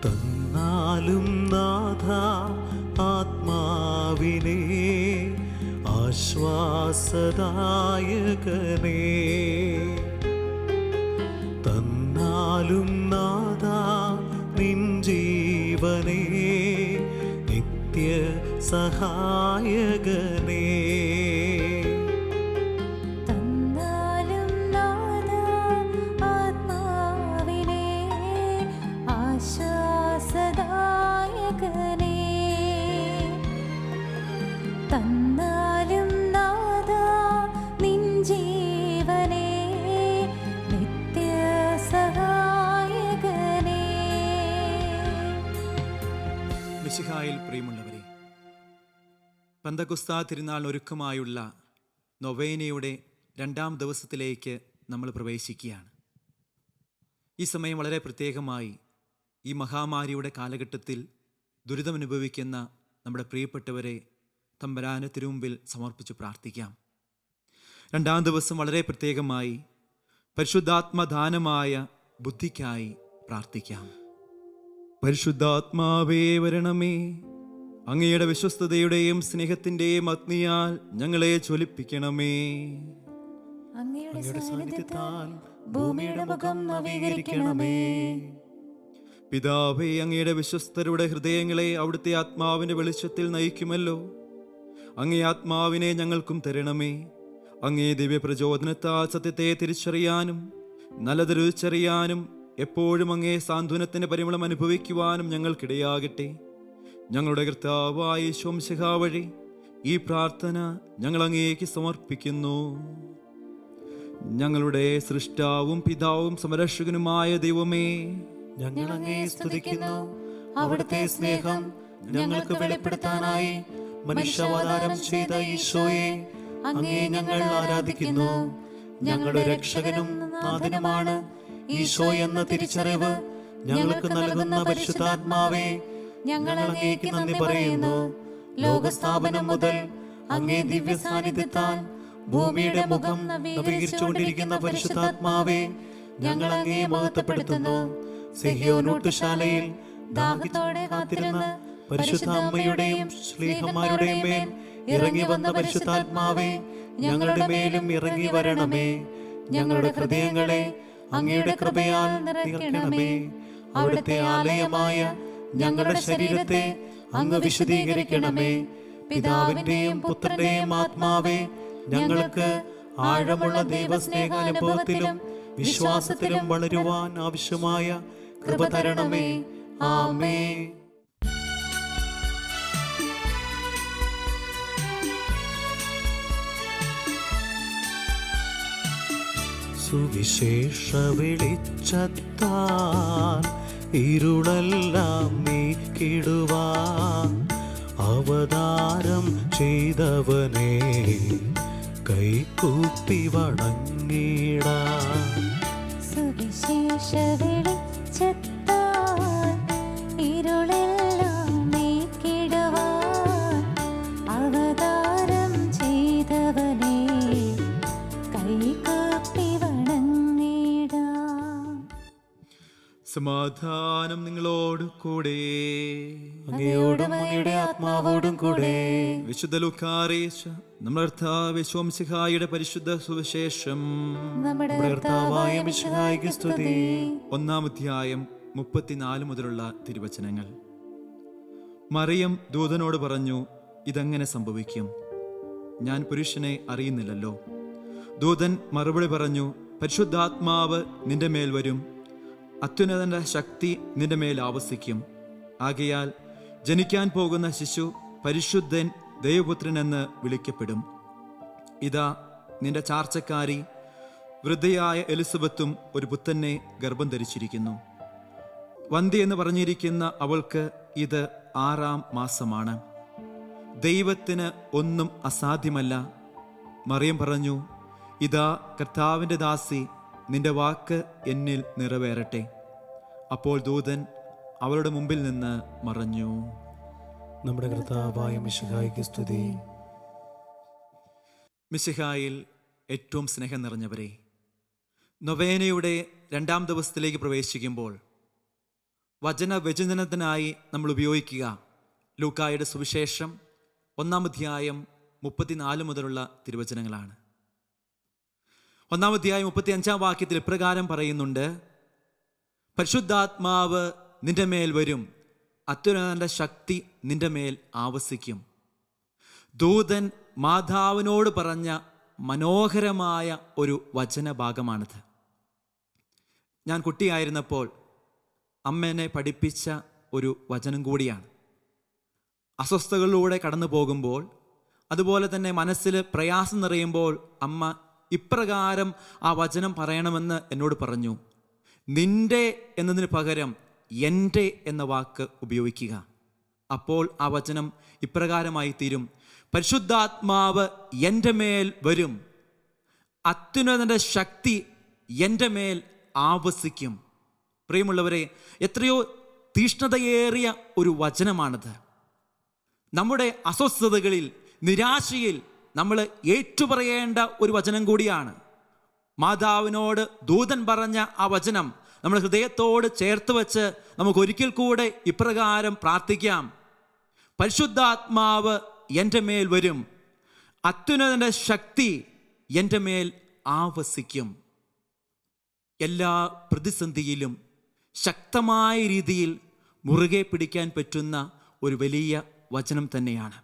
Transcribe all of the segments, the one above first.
തന്നാലും നാഥ ആത്മാവിനെ ആശ്വാസദായകനേ, തന്നാലും നാഥ നിൻ ജീവനേ നിത്യ സഹായകനേ. തന്നാലും നാഥ നിൻ ജീവനേ നിത്യ സഹായകനേ. മിശിഹായിൽ പ്രിയമുള്ളവരെ, പെന്തക്കോസ്താ തിരുനാൾ ഒരുക്കമായുള്ള നൊവേനയുടെ 2ാം ദിവസത്തിലേക്ക് നമ്മൾ പ്രവേശിക്കുകയാണ്. ഈ സമയം വളരെ പ്രത്യേകമായി ഈ മഹാമാരിയുടെ കാലഘട്ടത്തിൽ ദുരിതമനുഭവിക്കുന്ന നമ്മുടെ പ്രിയപ്പെട്ടവരെ തമ്പുരാന് തിരുമുമ്പിൽ സമർപ്പിച്ച് പ്രാർത്ഥിക്കാം. 2ാം ദിവസം വളരെ പ്രത്യേകമായി പരിശുദ്ധാത്മദാനമായ ബുദ്ധിക്കായി പ്രാർത്ഥിക്കാം. പരിശുദ്ധാത്മാവേ വരണമേ, അങ്ങയുടെ വിശ്വസ്തതയുടെയും സ്നേഹത്തിൻ്റെയും അഗ്നിയാൽ ഞങ്ങളെ ജ്വലിപ്പിക്കണമേ. അങ്ങയുടെ സാന്നിധ്യത്താൽ ഭൂമിയുടെ മുഖം നവീകരിക്കണമേ. പിതാവേ, അങ്ങയുടെ വിശ്വസ്തരുടെ ഹൃദയങ്ങളെ അവിടുത്തെ ആത്മാവിൻ്റെ വെളിച്ചത്തിൽ നയിക്കുമല്ലോ. അങ്ങേ ആത്മാവിനെ ഞങ്ങൾക്കും തരണമേ. അങ്ങേ ദിവ്യപ്രചോദനത്താൽ സത്യത്തെ തിരിച്ചറിയാനും നല്ലത് രുചിച്ചറിയാനും എപ്പോഴും അങ്ങേ സാന്ത്വനത്തിൻ്റെ പരിമളം അനുഭവിക്കുവാനും ഞങ്ങൾക്കിടയാകട്ടെ. ഞങ്ങളുടെ കർത്താവായ യേശു മിശിഹാ വഴി ഈ പ്രാർത്ഥന ഞങ്ങൾ അങ്ങേക്ക് സമർപ്പിക്കുന്നു. ഞങ്ങളുടെ സൃഷ്ടാവും പിതാവും സംരക്ഷകനുമായ ദൈവമേ, ഞങ്ങൾ അങ്ങയെ സ്തുതിക്കുന്നു. അവിടുത്തെ സ്നേഹം ഞങ്ങൾക്ക് വെളിപ്പെടുത്താനായി മനുഷ്യാവതാരം ചെയ്ത ഈശോയെ അങ്ങയെ ഞങ്ങൾ ആരാധിക്കുന്നു. ഞങ്ങളുടെ രക്ഷകനും നാഥനുമാണ് ഈശോ എന്ന തിരിച്ചറിവ് ഞങ്ങൾക്ക് നൽകുന്ന പരിശുദ്ധാത്മാവേ, ഞങ്ങൾ അങ്ങേക്ക് നന്ദി പറയുന്നു. ലോകസ്ഥാപനം മുതൽ അങ്ങേ ദിവ്യ സാന്നിധ്യത്താൽ ഭൂമിയുടെ മുഖം നവീകരിച്ചുകൊണ്ടിരിക്കുന്ന പരിശുദ്ധാത്മാവേ, ഞങ്ങൾ അങ്ങയെ മഹത്വപ്പെടുത്തുന്നു. സിഹിയോനൂട്ടുശാലയിൽ ദാഹത്തോടെ കാത്തിരുന്ന് പരിശുദ്ധ അമ്മയുടെയും ശ്ലീഹന്മാരുടെയും മേൽ ഇറങ്ങി വന്ന പരിശുദ്ധാത്മാവേ, ഞങ്ങളുടെ മേലും ഇറങ്ങി വരണമേ. ഞങ്ങളുടെ ഹൃദയങ്ങളെ അങ്ങയുടെ കൃപയാൽ നിറയ്ക്കണമേ. അവിടുത്തെ ആലയമായ ഞങ്ങളുടെ ശരീരത്തെ അങ്ങ് വിശുദ്ധീകരിക്കണമേ. പിതാവിന്റെയും പുത്രന്റെയും ആത്മാവേ, ഞങ്ങൾക്ക് ആഴമുള്ള ദൈവസ്നേഹാനുഭവത്തിലും വിശ്വാസത്തിലും വളരുവാൻ ആവശ്യമായ കൃപ തരണമേ. ആമേൻ. സുവിശേഷ വെളിച്ചത്താൽ ഇരുളെല്ലാം നീക്കിടുവാൻ അവതാരം ചെയ്തവനെ കൈകൂപ്പി വണങ്ങിടാൻ. സുവിശേഷ വെളിച്ചത്താൽ ഇരുളെല്ലാം നീക്കിടുവാൻ അവതാരം ചെയ്തവനെ കൈകൂപ്പി വണങ്ങിടാൻ. സമാധാനം നിങ്ങളോട് കൂടെ, അങ്ങയോടും അങ്ങയുടെ ആത്മാവോടും കൂടെ. വിശുദ്ധ ലൂക്കാറിയിച്ച നമ്മുടെ കർത്താവ് യേശു മിശിഹായുടെ പരിശുദ്ധ സുവിശേഷം. നമ്മുടെ കർത്താവായ മിശിഹായ്ക്ക് സ്തുതി. 1-ാം അധ്യായം 34 മുതലുള്ള തിരുവചനങ്ങൾ. മറിയം ദൂതനോട് പറഞ്ഞു, ഇതെങ്ങനെ സംഭവിക്കും? ഞാൻ പുരുഷനെ അറിയുന്നില്ലല്ലോ. ദൂതൻ മറുപടി പറഞ്ഞു, പരിശുദ്ധാത്മാവ് നിന്റെ മേൽ വരും, അത്യുന്നതന്റെ ശക്തി നിന്റെ മേൽ ആവസിക്കും. ആകയാൽ ജനിക്കാൻ പോകുന്ന ശിശു പരിശുദ്ധൻ ദൈവപുത്രൻ എന്ന് വിളിക്കപ്പെടും. ഇതാ, നിന്റെ ചാർച്ചക്കാരി വൃദ്ധയായ എലിസബത്തും ഒരു പുത്രനെ ഗർഭം ധരിച്ചിരിക്കുന്നു. വന്ധ്യ എന്ന് പറഞ്ഞിരിക്കുന്ന അവൾക്ക് ഇത് 6-ാം മാസമാണ്. ദൈവത്തിന് ഒന്നും അസാധ്യമല്ല. മറിയം പറഞ്ഞു, ഇതാ കർത്താവിൻ്റെ ദാസി, നിന്റെ വാക്ക് എന്നിൽ നിറവേറട്ടെ. അപ്പോൾ ദൂതൻ അവളുടെ മുമ്പിൽ നിന്ന് മറഞ്ഞു. നമ്മുടെ കർത്താവായ മിശിഹായ്ക്ക് സ്തുതി. മിശിഹായിൽ ഏറ്റവും സ്നേഹം നിറഞ്ഞവരെ, നൊവേനയുടെ 2-ാം ദിവസത്തിലേക്ക് പ്രവേശിക്കുമ്പോൾ വചനവിചിന്തനത്തിനായി നമ്മൾ ഉപയോഗിക്കുക ലൂക്കായുടെ സുവിശേഷം 1-ാം അധ്യായം 34 മുതലുള്ള തിരുവചനങ്ങളാണ്. 1-ാം അധ്യായം 35-ാം വാക്യത്തിൽ ഇപ്രകാരം പറയുന്നുണ്ട്: പരിശുദ്ധാത്മാവ് നിന്റെ മേൽ വരും, അത്യുന്നതന്റെ ശക്തി നിന്റെ മേൽ ആവസിക്കും. ദൂതൻ മാതാവിനോട് പറഞ്ഞ മനോഹരമായ ഒരു വചനഭാഗമാണിത്. ഞാൻ കുട്ടിയായിരുന്നപ്പോൾ അമ്മേനെ പഠിപ്പിച്ച ഒരു വചനം കൂടിയാണ്. അസ്വസ്ഥതകളിലൂടെ കടന്നു പോകുമ്പോൾ, അതുപോലെ തന്നെ മനസ്സിൽ പ്രയാസം നിറയുമ്പോൾ അമ്മ ഇപ്രകാരം ആ വചനം പറയണമെന്ന് എന്നോട് പറഞ്ഞു: നിന്റെ എന്നതിന് പകരം എൻ്റെ എന്ന വാക്ക് ഉപയോഗിക്കുക. അപ്പോൾ ആ വചനം ഇപ്രകാരമായി തീരും: പരിശുദ്ധാത്മാവ് എൻ്റെ മേൽ വരും, അത്യുന്നതന്റെ ശക്തി എൻ്റെ മേൽ ആവസിക്കും. പ്രിയമുള്ളവരെ, എത്രയോ തീഷ്ണതയേറിയ ഒരു വചനമാണിത്. നമ്മുടെ അസ്വസ്ഥതകളിൽ, നിരാശയിൽ നമ്മൾ ഏറ്റുപറയേണ്ട ഒരു വചനം കൂടിയാണ്. മാതാവിനോട് ദൂതൻ പറഞ്ഞ ആ വചനം നമ്മുടെ ഹൃദയത്തോട് ചേർത്ത് വെച്ച് നമുക്ക് ഒരിക്കൽ കൂടെ ഇപ്രകാരം പ്രാർത്ഥിക്കാം: പരിശുദ്ധാത്മാവ് എൻ്റെ മേൽ വരും, അത്യുന്നതന്റെ ശക്തി എൻ്റെ മേൽ ആവസിക്കും. എല്ലാ പ്രതിസന്ധിയിലും ശക്തമായ രീതിയിൽ മുറുകെ പിടിക്കാൻ പറ്റുന്ന ഒരു വലിയ വചനം തന്നെയാണ്.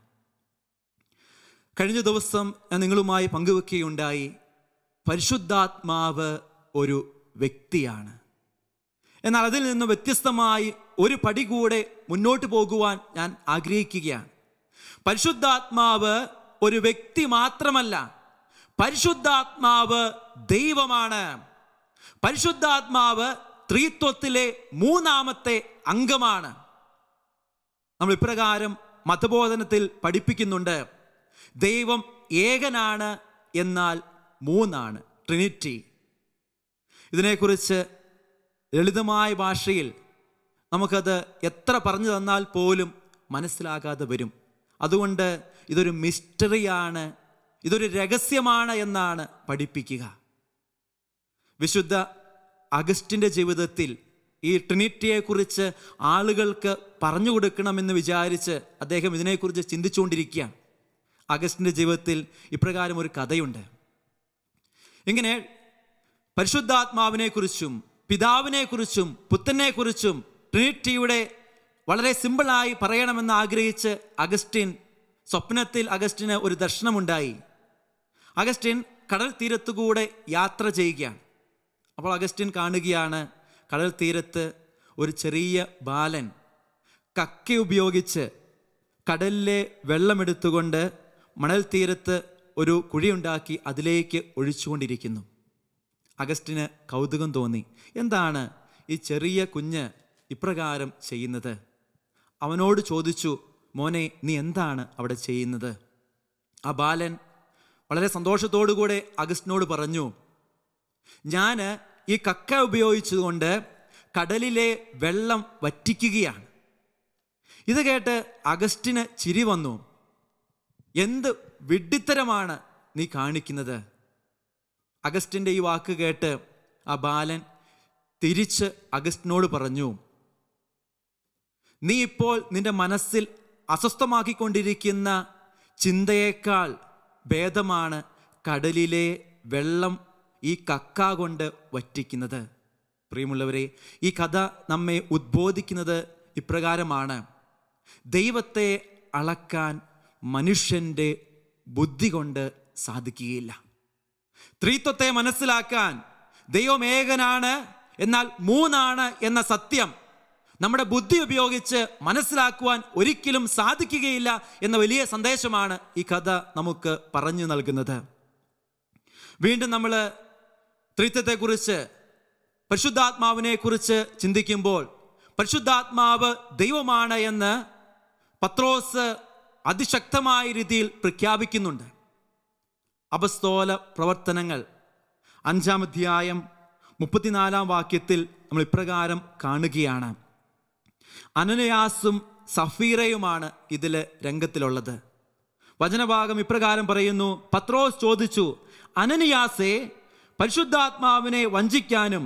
കഴിഞ്ഞ ദിവസം ഞാൻ നിങ്ങളുമായി പങ്കുവെക്കുകയുണ്ടായി, പരിശുദ്ധാത്മാവ് ഒരു വ്യക്തിയാണ്. എന്നാൽ അതിൽ നിന്ന് വ്യത്യസ്തമായി ഒരു പടി കൂടെ മുന്നോട്ട് പോകുവാൻ ഞാൻ ആഗ്രഹിക്കുകയാണ്. പരിശുദ്ധാത്മാവ് ഒരു വ്യക്തി മാത്രമല്ല, പരിശുദ്ധാത്മാവ് ദൈവമാണ്. പരിശുദ്ധാത്മാവ് ത്രിത്വത്തിലെ 3-ാമത്തെ അംഗമാണ്. നമ്മൾ ഇപ്രകാരം മതബോധനത്തിൽ പഠിപ്പിക്കുന്നുണ്ട്: ദൈവം ഏകനാണ്, എന്നാൽ 3 ട്രിനിറ്റി. ഇതിനെക്കുറിച്ച് ലളിതമായ ഭാഷയിൽ നമുക്കത് എത്ര പറഞ്ഞു തന്നാൽ പോലും മനസ്സിലാകാതെ വരും. അതുകൊണ്ട് ഇതൊരു മിസ്റ്ററിയാണ്, ഇതൊരു രഹസ്യമാണ് എന്നാണ് പഠിപ്പിക്കുക. വിശുദ്ധ അഗസ്റ്റിൻ്റെ ജീവിതത്തിൽ ഈ ട്രിനിറ്റിയെക്കുറിച്ച് ആളുകൾക്ക് പറഞ്ഞു കൊടുക്കണമെന്ന് വിചാരിച്ച് അദ്ദേഹം ഇതിനെക്കുറിച്ച് ചിന്തിച്ചുകൊണ്ടിരിക്കുകയാണ്. അഗസ്റ്റിൻ്റെ ജീവിതത്തിൽ ഇപ്രകാരം ഒരു കഥയുണ്ട്. ഇങ്ങനെ പരിശുദ്ധാത്മാവിനെക്കുറിച്ചും പിതാവിനെക്കുറിച്ചും പുത്രനെക്കുറിച്ചും ട്രിനിറ്റിയുടെ വളരെ സിമ്പിളായി പറയണമെന്ന് ആഗ്രഹിച്ച് സ്വപ്നത്തിൽ അഗസ്റ്റിന് ഒരു ദർശനമുണ്ടായി. അഗസ്റ്റിൻ കടൽ തീരത്തുകൂടെ യാത്ര ചെയ്യുകയാണ്. അപ്പോൾ അഗസ്റ്റിൻ കാണുകയാണ്, കടൽ തീരത്ത് ഒരു ചെറിയ ബാലൻ കക്ക ഉപയോഗിച്ച് കടലിലെ വെള്ളമെടുത്തുകൊണ്ട് മണൽ തീരത്ത് ഒരു കുഴിയുണ്ടാക്കി അതിലേക്ക് ഒഴിച്ചുകൊണ്ടിരിക്കുന്നു. അഗസ്റ്റിന് കൗതുകം തോന്നി. എന്താണ് ഈ ചെറിയ കുഞ്ഞ് ഇപ്രകാരം ചെയ്യുന്നത്? അവനോട് ചോദിച്ചു: മോനെ, നീ എന്താണ് അവിടെ ചെയ്യുന്നത്? ആ ബാലൻ വളരെ സന്തോഷത്തോടുകൂടെ അഗസ്റ്റിനോട് പറഞ്ഞു: ഞാൻ ഈ കക്ക ഉപയോഗിച്ചുകൊണ്ട് കടലിലെ വെള്ളം വറ്റിക്കുകയാണ്. ഇത് കേട്ട് അഗസ്റ്റിന് ചിരി വന്നു. എന്ത് വിഡ്ഢിത്തരമാണ് നീ കാണിക്കുന്നത്? അഗസ്റ്റിൻ്റെ ഈ വാക്ക് കേട്ട് ആ ബാലൻ തിരിച്ച് അഗസ്റ്റിനോട് പറഞ്ഞു: നീ ഇപ്പോൾ നിന്റെ മനസ്സിൽ അസ്വസ്ഥമാക്കിക്കൊണ്ടിരിക്കുന്ന ചിന്തയേക്കാൾ ഭേദമാണ് കടലിലെ വെള്ളം ഈ കക്ക കൊണ്ട് വറ്റിക്കുന്നത്. പ്രിയമുള്ളവരെ, ഈ കഥ നമ്മെ ഉദ്ബോധിക്കുന്നത് ഇപ്രകാരമാണ്: ദൈവത്തെ അളക്കാൻ മനുഷ്യൻ്റെ ബുദ്ധി കൊണ്ട് സാധിക്കുകയില്ല. ത്രിത്വത്തെ മനസ്സിലാക്കാൻ ദൈവം ഏകനാണ്, എന്നാൽ 3 എന്ന സത്യം നമ്മുടെ ബുദ്ധി ഉപയോഗിച്ച് മനസ്സിലാക്കുവാൻ ഒരിക്കലും സാധിക്കുകയില്ല എന്ന വലിയ സന്ദേശമാണ് ഈ കഥ നമുക്ക് പറഞ്ഞു നൽകുന്നത്. വീണ്ടും നമ്മൾ ത്രിത്വത്തെക്കുറിച്ച്, പരിശുദ്ധാത്മാവിനെക്കുറിച്ച് ചിന്തിക്കുമ്പോൾ പരിശുദ്ധാത്മാവ് ദൈവമാണ് എന്ന് പത്രോസ് അതിശക്തമായ രീതിയിൽ പ്രഖ്യാപിക്കുന്നുണ്ട്. അപ്പസ്തോല പ്രവർത്തനങ്ങൾ 5-ാം അധ്യായം 34-ാം വാക്യത്തിൽ നമ്മൾ ഇപ്രകാരം കാണുകയാണ്: അനനയാസും സഫീറയുമാണ് ഇതിൽ രംഗത്തിലുള്ളത്. വചനഭാഗം ഇപ്രകാരം പറയുന്നു: പത്രോസ് ചോദിച്ചു: അനനിയാസേ, പരിശുദ്ധാത്മാവിനെ വഞ്ചിക്കാനും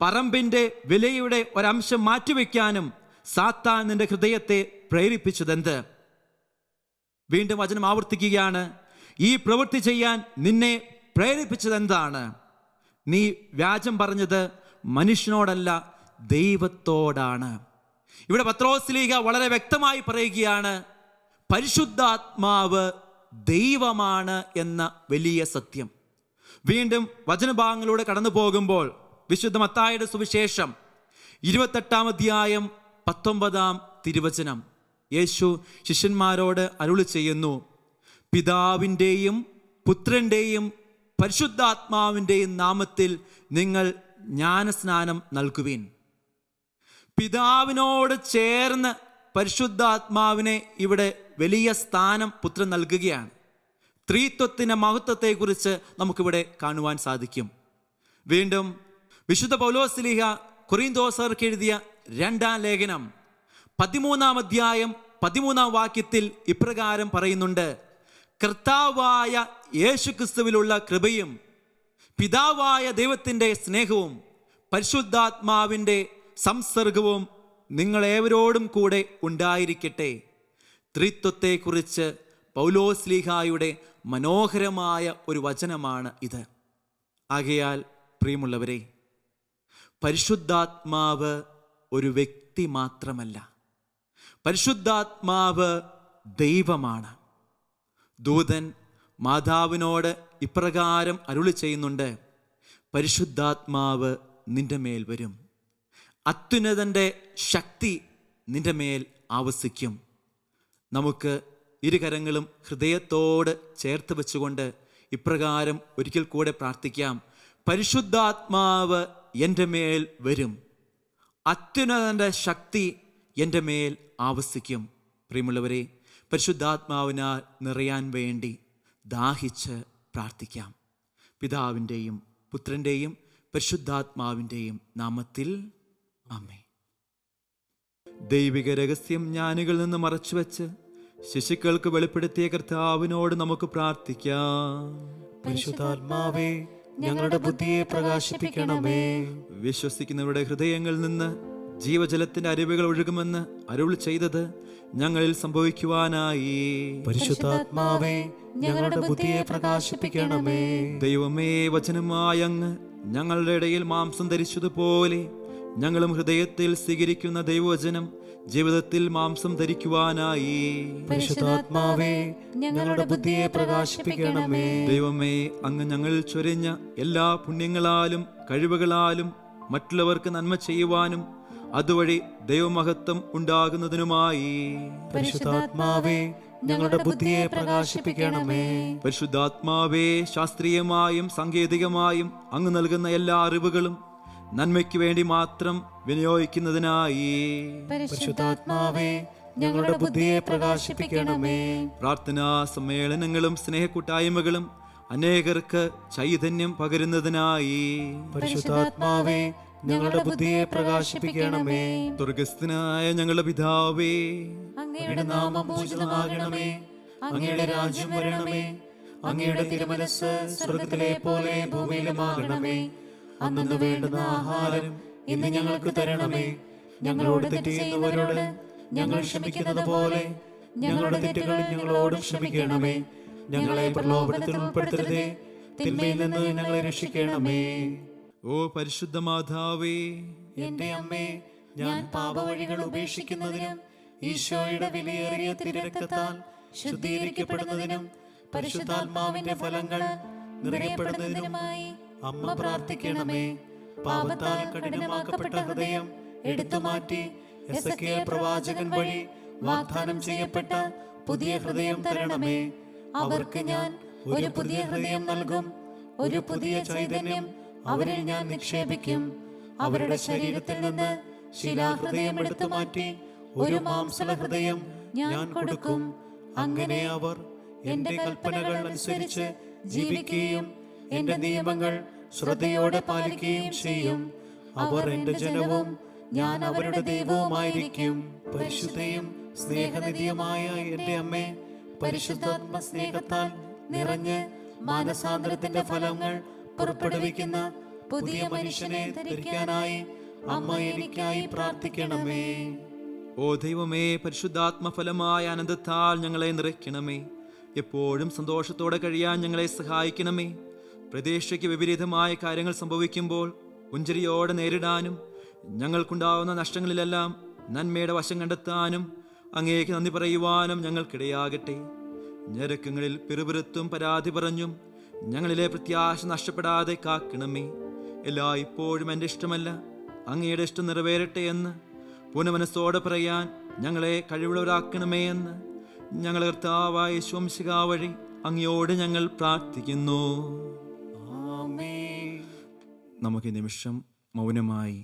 പറമ്പിൻ്റെ വിലയുടെ ഒരംശം മാറ്റിവെക്കാനും സാത്താൻ നിന്റെ ഹൃദയത്തെ പ്രേരിപ്പിച്ചതെന്ത്? വീണ്ടും വചനം ആവർത്തിക്കുകയാണ്, ഈ പ്രവൃത്തി ചെയ്യാൻ നിന്നെ പ്രേരിപ്പിച്ചതെന്താണ്? നീ വ്യാജം പറഞ്ഞത് മനുഷ്യനോടല്ല, ദൈവത്തോടാണ്. ഇവിടെ പത്രോസ്ലീഹ വളരെ വ്യക്തമായി പറയുകയാണ്, പരിശുദ്ധാത്മാവ് ദൈവമാണ് എന്ന വലിയ സത്യം. വീണ്ടും വചനഭാഗങ്ങളിലൂടെ കടന്നു പോകുമ്പോൾ വിശുദ്ധ മത്തായിയുടെ സുവിശേഷം 28-ാം അധ്യായം 19-ാം തിരുവചനം, യേശു ശിഷ്യന്മാരോട് അരുളി ചെയ്യുന്നു, പിതാവിൻ്റെയും പുത്രൻ്റെയും പരിശുദ്ധാത്മാവിൻ്റെയും നാമത്തിൽ നിങ്ങൾ ജ്ഞാനസ്നാനം നൽകുവിൻ. പിതാവിനോട് ചേർന്ന് പരിശുദ്ധാത്മാവിനെ ഇവിടെ വലിയ സ്ഥാനം പുത്രൻ നൽകുകയാണ്. ത്രിത്വത്തിൻ്റെ മഹത്വത്തെക്കുറിച്ച് നമുക്കിവിടെ കാണുവാൻ സാധിക്കും. വീണ്ടും വിശുദ്ധ പൗലോസ്ലീഹ കൊരിന്തോസർക്ക് എഴുതിയ 2-ാം ലേഖനം 13-ാം അധ്യായം 13-ാം വാക്യത്തിൽ ഇപ്രകാരം പറയുന്നുണ്ട്, കർത്താവായ യേശുക്രിസ്തുവിലുള്ള കൃപയും പിതാവായ ദൈവത്തിൻ്റെ സ്നേഹവും പരിശുദ്ധാത്മാവിൻ്റെ സംസർഗവും നിങ്ങളേവരോടും കൂടെ ഉണ്ടായിരിക്കട്ടെ. ത്രിത്വത്തെക്കുറിച്ച് പൗലോസ്ലീഹായുടെ മനോഹരമായ ഒരു വചനമാണ് ഇത്. ആകയാൽ പ്രിയമുള്ളവരെ, പരിശുദ്ധാത്മാവ് ഒരു വ്യക്തി മാത്രമല്ല, പരിശുദ്ധാത്മാവ് ദൈവമാണ്. ദൂതൻ മാതാവിനോട് ഇപ്രകാരം അരുളി ചെയ്യുന്നുണ്ട്, പരിശുദ്ധാത്മാവ് നിന്റെ മേൽ വരും, അത്യുന്നതൻ്റെ ശക്തി നിന്റെ മേൽ ആവസിക്കും. നമുക്ക് ഇരുകരങ്ങളും ഹൃദയത്തോട് ചേർത്ത് വെച്ചുകൊണ്ട് ഇപ്രകാരം ഒരിക്കൽ കൂടെ പ്രാർത്ഥിക്കാം, പരിശുദ്ധാത്മാവ് എൻ്റെ മേൽ വരും, അത്യുന്നതൻ്റെ ശക്തി എൻ്റെ മേൽ ആവസിക്കും. പ്രിയമുള്ളവരെ, പരിശുദ്ധാത്മാവിനാൽ നിറയാൻ വേണ്ടി ദാഹിച്ച് പ്രാർത്ഥിക്കാം. പിതാവിൻ്റെയും പുത്രൻ്റെയും പരിശുദ്ധാത്മാവിൻ്റെയും നാമത്തിൽ ആമേൻ. ദൈവിക രഹസ്യം ജ്ഞാനികളിൽ നിന്ന് മറച്ചുവെച്ച് ശിശുക്കൾക്ക് വെളിപ്പെടുത്തിയ കർത്താവിനോട് നമുക്ക് പ്രാർത്ഥിക്കാം. പരിശുദ്ധാത്മാവേ, ഞങ്ങളുടെ ബുദ്ധിയെ പ്രകാശിപ്പിക്കണമേ. വിശ്വസിക്കുന്നവരുടെ ഹൃദയങ്ങളിൽ നിന്ന് ജീവജലത്തിന്റെ അരുവികൾ ഒഴുകുമെന്ന് അരുൾ ചെയ്തത് ഞങ്ങളിൽ സംഭവിക്കുവാനായി. പരിശുദ്ധാത്മാവേ, ഞങ്ങളുടെ ബുദ്ധിയെ പ്രകാശിപ്പിക്കണമേ. ദൈവമേ, വചനമായ അങ്ങ് ഞങ്ങളുടെ ഇടയിൽ മാംസം ധരിച്ചതുപോലെ ഞങ്ങളും ഹൃദയത്തിൽ സ്വീകരിക്കുന്ന ദൈവവചനം ജീവിതത്തിൽ മാംസം ധരിക്കുവാനായി. പരിശുദ്ധാത്മാവേ, ഞങ്ങളുടെ ബുദ്ധിയെ പ്രകാശിപ്പിക്കണമേ. ദൈവമേ, അങ്ങ് ഞങ്ങൾ ചൊരിഞ്ഞ എല്ലാ പുണ്യങ്ങളാലും കഴിവുകളാലും മറ്റുള്ളവർക്ക് നന്മ ചെയ്യുവാനും അതുവഴി ദൈവമഹത്വം ഉണ്ടാകുന്നതിനുമായി. പരിശുദ്ധാത്മാവേ, ഞങ്ങളുടെ ബുദ്ധിയെ പ്രകാശിപ്പിക്കണമേ. പരിശുദ്ധാത്മാവേ, ശാസ്ത്രീയമായും സാങ്കേതികമായും അങ്ങ് നൽകുന്ന എല്ലാ അറിവുകളും നന്മയ്ക്ക് വേണ്ടി മാത്രം വിനിയോഗിക്കുന്നതിനായി. പരിശുദ്ധാത്മാവേ, ഞങ്ങളുടെ ബുദ്ധിയെ പ്രകാശിപ്പിക്കണമേ. പ്രാർത്ഥനാ സമ്മേളനങ്ങളും സ്നേഹക്കൂട്ടായ്മകളും അനേകർക്ക് ചൈതന്യം പകരുന്നതിനായി. പരിശുദ്ധാത്മാവേ, ഞങ്ങളുടെ ബുദ്ധിയെ പ്രകാശിപ്പിക്കണമേ. സ്വർഗസ്ഥനായ ഞങ്ങളുടെ പിതാവേ, അങ്ങയുടെ നാമം പൂജിതമാകണമേ. അങ്ങയുടെ രാജ്യം വരണമേ. അങ്ങയുടെ തിരുമനസ്സ് സ്വർഗത്തിലെ പോലെ ഭൂമിയിലുമാകണമേ. അന്നു വേണ്ടുന്ന ആഹാരം ഇന്ന് ഞങ്ങൾക്ക് തരണമേ. ഞങ്ങളോട് തെറ്റ് ചെയ്യുന്നവരോട് ഞങ്ങൾ ക്ഷമിക്കുന്നത് പോലെ ഞങ്ങളുടെ തെറ്റുകൾ ഞങ്ങളോടും ക്ഷമിക്കണമേ. ഞങ്ങളെ പ്രലോഭനത്തിൽ ഉൾപ്പെടുത്തരുതേ, തിന്മയിൽ നിന്ന് ഞങ്ങളെ രക്ഷിക്കണമേ. ഓ പരിശുദ്ധ മാതാവേ, എന്റെ അമ്മേ, ഞാൻ പാപവഴികൾ ഉപേക്ഷിക്കുന്നതിനും ഈശോയുടെ വിലയേറിയ തിരുരക്തത്താൽ ശുദ്ധീകരിക്കപ്പെടുന്നതിനും പരിശുദ്ധാത്മാവിന്റെ ഫലങ്ങൾ നിറയപ്പെടുന്നതിനുമായി അമ്മ പ്രാർത്ഥിക്കണമേ. പാപത്താൽ കഠിനമാക്കപ്പെട്ട ഹൃദയം എടുത്തുമാറ്റി എസെക്കിയേൽ പ്രവാചകൻ വഴി വാഗ്ദാനം ചെയ്യപ്പെട്ട പുതിയ ഹൃദയം തരണമേ. അവർക്ക് ഞാൻ ഒരു പുതിയ ഹൃദയം നൽകും. ഒരു പുതിയ ചൈതന്യം അവരിൽ ഞാൻ നിക്ഷേപിക്കും. അവരുടെ ശരീരത്തിൽ നിന്ന് ശിലാഹൃദയം എടുത്തുമാറ്റി ഒരു മാംസള ഹൃദയം ഞാൻ കൊടുക്കും. അങ്ങനെ അവർ എന്റെ കൽപ്പനകൾ അനുസരിച്ച് ജീവിക്കുകയും എന്റെ നിയമങ്ങൾ ശ്രദ്ധയോടെ പാലിക്കുകയും ചെയ്യും. അവർ എന്റെ ജനവും ഞാൻ അവരുടെ ദൈവവുമായിരിക്കും. പരിശുദ്ധയും സ്നേഹനിധിയുമായ എന്റെ അമ്മേ, പരിശുദ്ധാത്മ സ്നേഹത്താൽ നിറഞ്ഞ് മാനസാന്തരത്തിന്റെ ഫലങ്ങൾ പുറപ്പെടുവിക്കുന്ന പുതിയ മനുഷ്യനെ ധരിക്കാനായി അമ്മ എനിക്കായി പ്രാർത്ഥിക്കണമേ. ഓ ദൈവമേ, പരിശുദ്ധാത്മഫലമായ ആനന്ദത്താൽ ഞങ്ങളെ നിറയ്ക്കണമേ. എപ്പോഴും സന്തോഷത്തോടെ കഴിയാൻ ഞങ്ങളെ സഹായിക്കണമേ. പ്രതീക്ഷയ്ക്ക് വിപരീതമായ കാര്യങ്ങൾ സംഭവിക്കുമ്പോൾ പുഞ്ചിരിയോടെ നേരിടാനും ഞങ്ങൾക്കുണ്ടാവുന്ന നഷ്ടങ്ങളിലെല്ലാം നന്മയുടെ വശം കണ്ടെത്താനും അങ്ങേക്ക് നന്ദി പറയുവാനും ഞങ്ങൾക്കിടയാകട്ടെ. ഞെരുക്കങ്ങളിൽ പിറുപിറുത്തും പരാതി പറഞ്ഞും ഞങ്ങളിലെ പ്രത്യാശ നഷ്ടപ്പെടാതെ കാക്കണമേ. ഇപ്പോഴും എൻ്റെ ഇഷ്ടമല്ല, അങ്ങയുടെ ഇഷ്ടം നിറവേറട്ടെ എന്ന് പൂർണ്ണമനസ്സോടെ പറയാൻ ഞങ്ങളെ കഴിവുള്ളവരാക്കണമേ എന്ന് ഞങ്ങളുടെ കർത്താവായ യേശു മിശിഹാ വഴി അങ്ങയോട് ഞങ്ങൾ പ്രാർത്ഥിക്കുന്നു. നമുക്ക് ഈ നിമിഷം മൗനമായി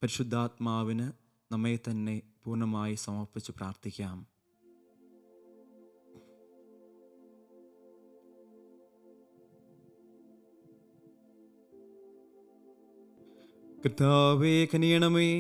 പരിശുദ്ധാത്മാവിന് നമ്മെ തന്നെ പൂർണ്ണമായി സമർപ്പിച്ച് പ്രാർത്ഥിക്കാം. കർത്താവേ കനിയണമേ,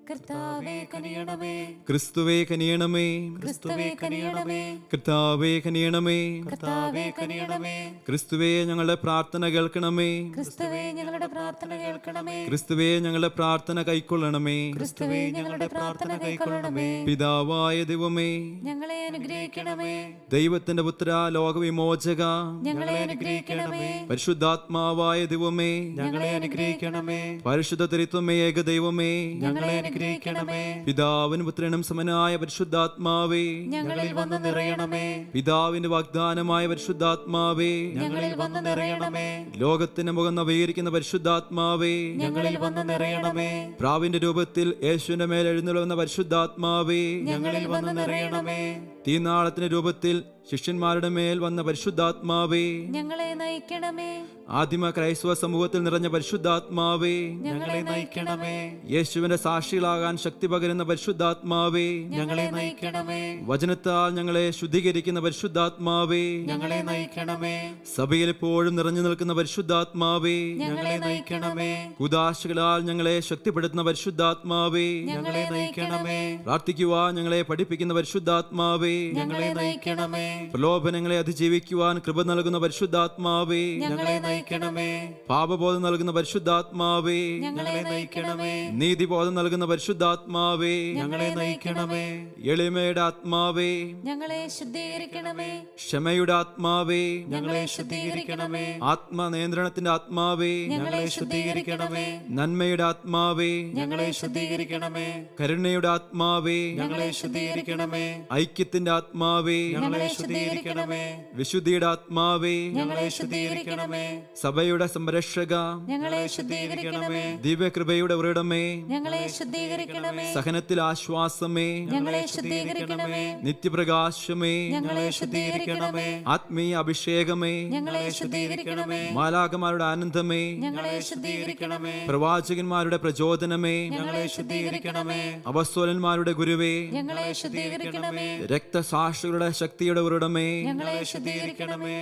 കർത്താവേ കനിയണമേ, ക്രിസ്തുവേ കനിയണമേ, ക്രിസ്തുവേ കനിയണമേ, കർത്താവേ കനിയണമേ, കർത്താവേ കനിയണമേ, ക്രിസ്തുവേ ഞങ്ങളുടെ പ്രാർത്ഥന കേൾക്കണമേ, ക്രിസ്തുവേ ഞങ്ങളുടെ പ്രാർത്ഥന കേൾക്കണമേ, ക്രിസ്തുവേ ഞങ്ങളുടെ പ്രാർത്ഥന കൈക്കൊള്ളണമേ, ക്രിസ്തുവേ ഞങ്ങളുടെ പ്രാർത്ഥന കൈക്കൊള്ളണമേ. പിതാവായ ദൈവമേ, ഞങ്ങളെ അനുഗ്രഹിക്കണമേ. ദൈവത്തിന്റെ പുത്ര ലോകവിമോചക, ഞങ്ങളെ അനുഗ്രഹിക്കണമേ. പരിശുദ്ധാത്മാവായ ദൈവമേ, ഞങ്ങളെ അനുഗ്രഹിക്കണമേ. പരിശുദ്ധ ത്രിത്വമേ ഏക ദൈവമേ, ഞങ്ങളെ അനുഗ്രഹിക്കണമേ. പിതാവിനും പുത്രനും സമനായ പരിശുദ്ധാത്മാവേ, ഞങ്ങളിൽ വന്ന് നിറയണമേ. പിതാവിന്റെ വാഗ്ദാനമായ പരിശുദ്ധാത്മാവേ, ഞങ്ങളിൽ വന്ന് നിറയണമേ. ലോകത്തിന്റെ മുഖം നവീകരിക്കുന്ന പരിശുദ്ധാത്മാവേ, ഞങ്ങളിൽ വന്ന് നിറയണമേ. പ്രാവിന്റെ രൂപത്തിൽ യേശുവിന്റെ മേൽ എഴുന്നള്ളുന്ന പരിശുദ്ധാത്മാവേ, ഞങ്ങളിൽ വന്ന് നിറയണമേ. തീനാളത്തിന്റെ രൂപത്തിൽ ശിഷ്യന്മാരുടെ മേൽ വന്ന പരിശുദ്ധാത്മാവേ, ഞങ്ങളെ നയിക്കണമേ. ആദിമ ക്രൈസ്തവ സമൂഹത്തിൽ നിറഞ്ഞ പരിശുദ്ധാത്മാവേ, ഞങ്ങളെ നയിക്കണമേ. യേശുവിന്റെ സാക്ഷികളാകാൻ ശക്തി പകരുന്ന പരിശുദ്ധാത്മാവേ, ഞങ്ങളെ നയിക്കണമേ. വചനത്താൽ ഞങ്ങളെ ശുദ്ധീകരിക്കുന്ന പരിശുദ്ധാത്മാവേ, ഞങ്ങളെ നയിക്കണമേ. സഭയിൽ എപ്പോഴും നിറഞ്ഞു നിൽക്കുന്ന പരിശുദ്ധാത്മാവേ, ഞങ്ങളെ നയിക്കണമേ. കുദാശകളാൽ ഞങ്ങളെ ശക്തിപ്പെടുത്തുന്ന പരിശുദ്ധാത്മാവേ, ഞങ്ങളെ നയിക്കണമേ. പ്രാർത്ഥിക്കുവാൻ ഞങ്ങളെ പഠിപ്പിക്കുന്ന പരിശുദ്ധാത്മാവേ, ഞങ്ങളെ നയിക്കണമേ. പ്രലോഭനങ്ങളെ അതിജീവിക്കുവാൻ കൃപ നൽകുന്ന പരിശുദ്ധാത്മാവേ, ഞങ്ങളെ നയിക്കണമേ. പാപബോധം നൽകുന്ന പരിശുദ്ധാത്മാവേ, ഞങ്ങളെ നയിക്കണമേ. നീതിബോധം നൽകുന്ന പരിശുദ്ധാത്മാവേ, ഞങ്ങളെ നയിക്കണമേ. എളിമയുടെ ആത്മാവേ, ഞങ്ങളെ ശുദ്ധീകരിക്കണമേ. ക്ഷമയുടെ ആത്മാവേ, ഞങ്ങളെ ശുദ്ധീകരിക്കണമേ. ആത്മനിയന്ത്രണത്തിന്റെ ആത്മാവേ, ഞങ്ങളെ ശുദ്ധീകരിക്കണമേ. നന്മയുടെ ആത്മാവേ, ഞങ്ങളെ ശുദ്ധീകരിക്കണമേ. കരുണയുടെ ആത്മാവേ, ഞങ്ങളെ ശുദ്ധീകരിക്കണമേ. ഐക്യത്തിന്റെ ആത്മാവേ, ഞങ്ങളെ ശുദ്ധീകരിക്കണമേ. വിശുദ്ധിയുടെ ആത്മാവേ, ഞങ്ങളെ ശുദ്ധീകരിക്കണമേ. സഭയുടെ സംരക്ഷക, ഞങ്ങളെ ശുദ്ധീകരിക്കണമേ. ദിവ്യകൃപയുടെ ഉറവിടമേ, ഞങ്ങളെ ശുദ്ധീകരിക്കണമേ. സഹനത്തിൽ ആശ്വാസമേ, ഞങ്ങളെ ശുദ്ധീകരിക്കണമേ. നിത്യപ്രകാശമേ, ഞങ്ങളെ ശുദ്ധീകരിക്കണമേ. ആത്മീയ അഭിഷേകമേ, ഞങ്ങളെ ശുദ്ധീകരിക്കണമേ. മാലാഖമാരുടെ ആനന്ദമേ, ഞങ്ങളെ ശുദ്ധീകരിക്കണമേ. പ്രവാചകന്മാരുടെ പ്രചോദനമേ, ഞങ്ങളെ ശുദ്ധീകരിക്കണമേ. അപസ്തോലന്മാരുടെ ഗുരുവേ, ഞങ്ങളെ ശുദ്ധീകരിക്കണമേ. രക്തസാക്ഷികളുടെ ശക്തിയുടെ ഉറവിടമേ, ഞങ്ങളെ ശുദ്ധീകരിക്കണമേ.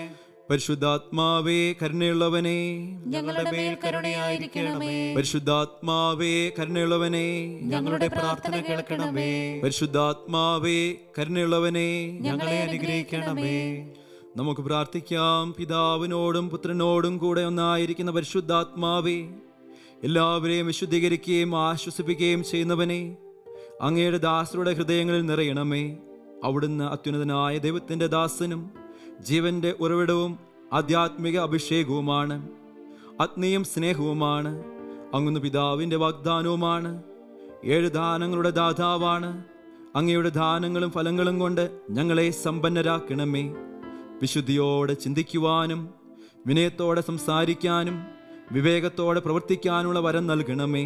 പരിശുദ്ധാത്മാവേ കരുണയുള്ളവനെ, ഞങ്ങളുടെ മേൽ കരുണയായിരിക്കണമേ. പരിശുദ്ധാത്മാവേ കരുണയുള്ളവനെ, ഞങ്ങളുടെ പ്രാർത്ഥന കേൾക്കണമേ. പരിശുദ്ധാത്മാവേ കരുണയുള്ളവനെ, ഞങ്ങളെ അനുഗ്രഹിക്കണമേ. നമുക്ക് പ്രാർത്ഥിക്കാം. പിതാവിനോടും പുത്രനോടും കൂടെ ഒന്നായിരിക്കുന്ന പരിശുദ്ധാത്മാവേ, എല്ലാവരെയും വിശുദ്ധീകരിക്കുകയും ആശ്വസിപ്പിക്കുകയും ചെയ്യുന്നവനെ, അങ്ങയുടെ ദാസരുടെ ഹൃദയങ്ങളിൽ നിറയണമേ. അവിടുന്ന് അത്യുന്നതനായ ദൈവത്തിന്റെ ദാസനും ജീവന്റെ ഉറവിടവും ആധ്യാത്മിക അഭിഷേകവുമാണ്. ആത്മീയം സ്നേഹവുമാണ്. അങ്ങുന്ന് പിതാവിന്റെ വാഗ്ദാനവുമാണ്. 7 ദാനങ്ങളുടെ ദാതാവാണ്. അങ്ങയുടെ ദാനങ്ങളും ഫലങ്ങളും കൊണ്ട് ഞങ്ങളെ സമ്പന്നരാക്കണമേ. വിശുദ്ധിയോടെ ചിന്തിക്കുവാനും വിനയത്തോടെ സംസാരിക്കാനും വിവേകത്തോടെ പ്രവർത്തിക്കാനുള്ള വരം നൽകണമേ.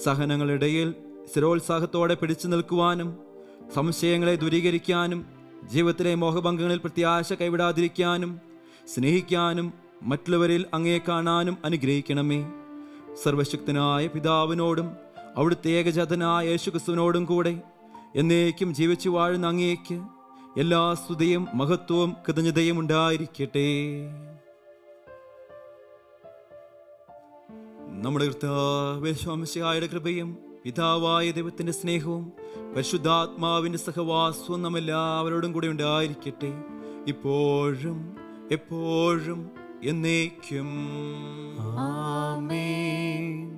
സഹനങ്ങളിടയിൽ സ്ഥിരോത്സാഹത്തോടെ പിടിച്ചു നിൽക്കുവാനും സംശയങ്ങളെ ദൂരീകരിക്കാനും ജീവിതത്തിലെ മോഹഭംഗങ്ങളിൽ പ്രത്യാശ കൈവിടാതിരിക്കാനും സ്നേഹിക്കാനും മറ്റുള്ളവരിൽ അങ്ങയെ കാണാനും അനുഗ്രഹിക്കണമേ. സർവശക്തനായ പിതാവിനോടും അവിടുത്തെ ഏകജാതനായ യേശുക്രിസ്തുവിനോടും കൂടെ എന്നേക്കും ജീവിച്ചു വാഴുന്ന അങ്ങേക്ക് എല്ലാ സ്തുതിയും മഹത്വവും കൃതജ്ഞതയും ഉണ്ടായിരിക്കട്ടെ. നമ്മുടെ കർത്താവിന്റെ കൃപയും പിതാവായ ദൈവത്തിന്റെ സ്നേഹവും പരിശുദ്ധാത്മാവിന്റെ സഹവാസവും നമ്മെല്ലാവരോടും കൂടെ ഉണ്ടായിരിക്കട്ടെ, ഇപ്പോഴും എപ്പോഴും എന്നേക്കും. ആമേൻ.